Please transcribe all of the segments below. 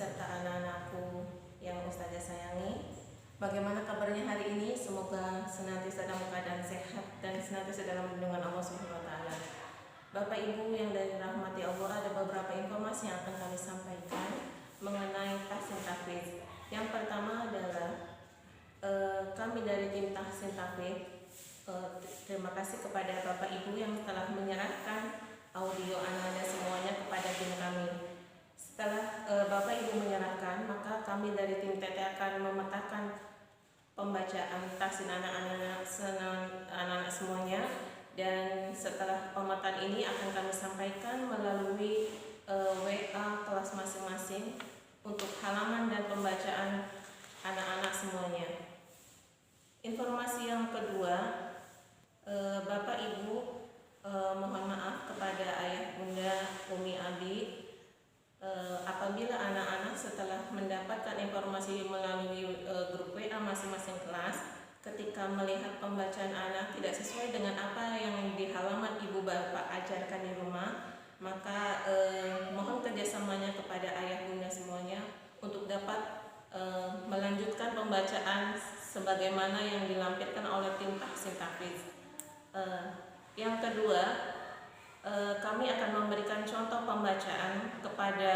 beserta anak-anakku yang Ustazah sayangi. Bagaimana kabarnya hari ini? Semoga senantiasa dalam keadaan sehat dan senantiasa dalam lindungan Allah Subhanahu wa taala. Bapak Ibu yang dari rahmati Allah, ada beberapa informasi yang akan kami sampaikan mengenai tahsin tahfidz. Yang pertama adalah kami dari tim tahsin tahfidz terima kasih kepada Bapak Ibu yang telah menyerahkan audio anak-anak semuanya kepada tim kami. Setelah Bapak Ibu menyerahkan, maka kami dari tim TT akan memetakan pembacaan tahsin anak-anak semuanya, dan setelah pemetaan ini akan kami sampaikan melalui WA kelas masing-masing untuk halaman dan pembacaan anak-anak semuanya. Informasi yang kedua, Bapak Ibu mohon maaf kepada ayah bunda Umi Abi apabila anak-anak setelah mendapatkan informasi melalui grup WA masing-masing kelas, ketika melihat pembacaan anak tidak sesuai dengan apa yang di halaman ibu bapak ajarkan di rumah, maka mohon kerjasamanya kepada ayah bunda semuanya untuk dapat melanjutkan pembacaan sebagaimana yang dilampirkan oleh tim tahsin tahfidz. Yang kedua, kami akan memberikan contoh pembacaan kepada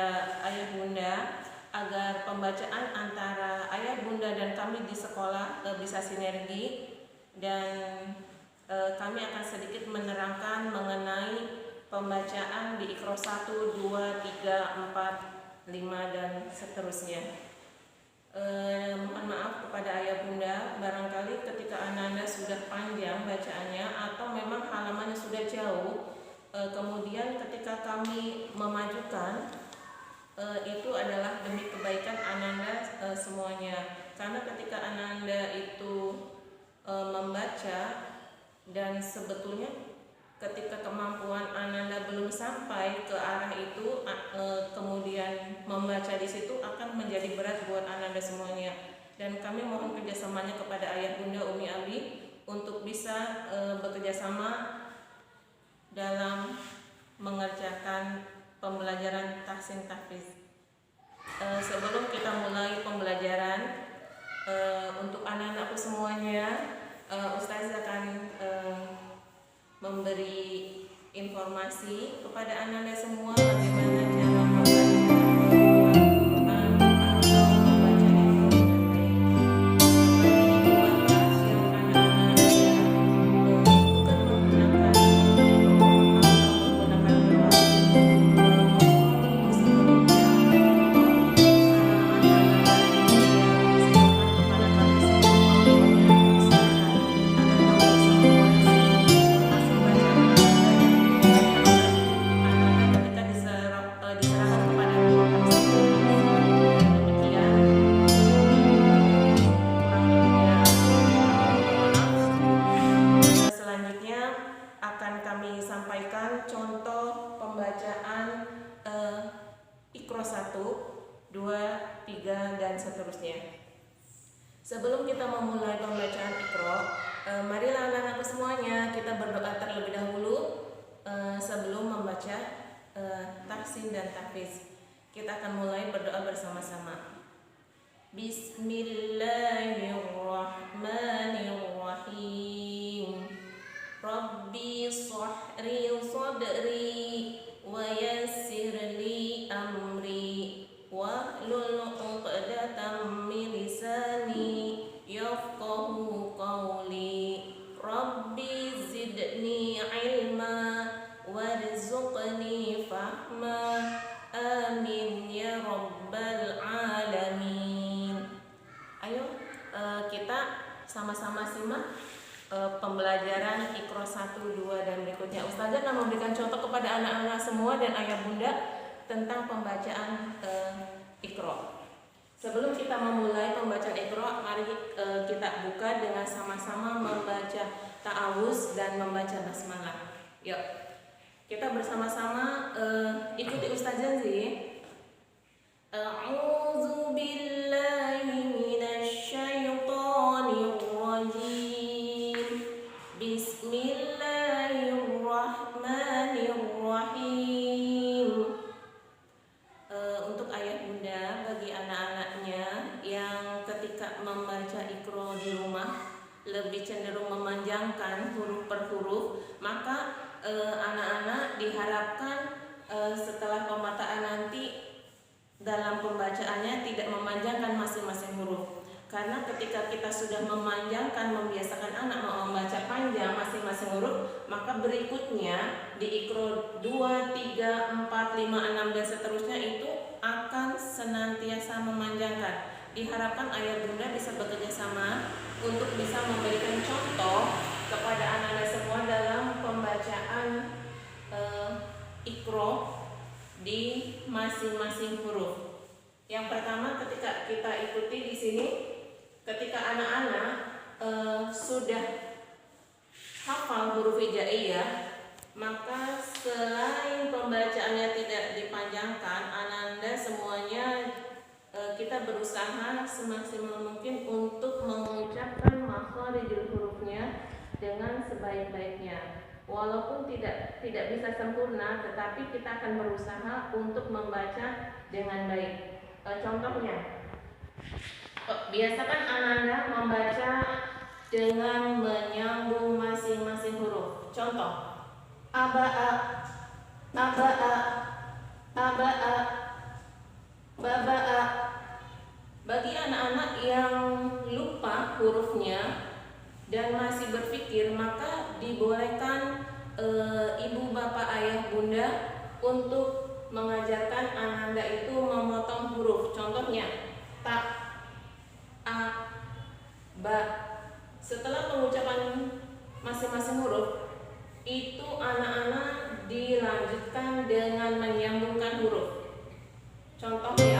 ayah bunda agar pembacaan antara ayah bunda dan kami di sekolah bisa sinergi, dan kami akan sedikit menerangkan mengenai pembacaan di Iqra 1, 2, 3, 4, 5 dan seterusnya. Mohon maaf kepada ayah bunda, barangkali ketika anak-anak sudah panjang bacaannya atau memang halamannya sudah jauh, kemudian ketika kami memajukan, itu adalah demi kebaikan anak-anak semuanya. Karena ketika anak-anak itu membaca dan sebetulnya ketika kemampuan anak-anak belum sampai ke arah itu, kemudian membaca di situ akan menjadi berat buat anak-anak semuanya. Dan kami mohon kerjasamanya kepada ayah bunda Umi Abi untuk bisa bekerjasama dalam mengerjakan pembelajaran tahsin tahfidz. Sebelum kita mulai pembelajaran untuk anak-anakku semuanya, Ustazah akan memberi informasi kepada anak-anak semua bagaimana cara membaca Sebelum kita memulai pembacaan Iqra, marilah anak-anakku semuanya kita berdoa terlebih dahulu sebelum membaca tahsin dan tahfidz. Kita akan mulai berdoa bersama-sama. Bismillahirrahmanirrahim. Rabbi shrahli sadri wa yassirli amri wahlul 'uqdatam min lisani yafqahu qawli. Rabbi zidni ilma warzuqni fahma. Amin ya rabbal alamin. Ayo kita sama-sama simak pembelajaran Iqra 1, 2 dan berikutnya. Ustazah akan memberikan contoh kepada anak-anak semua dan ayah bunda tentang pembacaan Iqra. Sebelum kita memulai pembacaan Iqra, mari kita buka dengan sama-sama membaca ta'awuz dan membaca basmalah. Yuk, kita bersama-sama ikuti Ustazah sih. A'udzu billahi minasy syaithanir rajim. Bismillahirrahmanirrahim. Untuk ayah bunda, bagi memanjangkan huruf per huruf, maka anak-anak diharapkan setelah pemataan nanti dalam pembacaannya tidak memanjangkan masing-masing huruf. Karena ketika kita sudah memanjangkan, membiasakan anak membaca panjang masing-masing huruf, maka berikutnya di Iqra 2, 3, 4, 5, 6 dan seterusnya itu akan senantiasa memanjangkan. Diharapkan ayah bunda bisa bekerja sama untuk bisa memberikan contoh kepada anak-anak semua dalam pembacaan Iqra di masing-masing huruf. Yang pertama, ketika kita ikuti di sini, ketika anak-anak sudah hafal huruf hijaiyah, maka selain pembacaannya tidak dipanjangkan, Ananda semuanya kita berusaha semaksimal mungkin untuk mengucapkan makharijul hurufnya dengan sebaik-baiknya. Walaupun tidak bisa sempurna, tetapi kita akan berusaha untuk membaca dengan baik. Contohnya, biasakan Ananda membaca dengan menyambung masing-masing huruf. Contoh, aba'a, aba'a, aba'a, baba'a. Bagi anak-anak yang lupa hurufnya dan masih berpikir, maka dibolehkan ibu, bapak, ayah, bunda untuk mengajarkan Ananda itu memotong huruf. Contohnya, ta, a, ba. Setelah pengucapan masing-masing huruf, itu anak-anak dilanjutkan dengan menyambungkan huruf. Contohnya,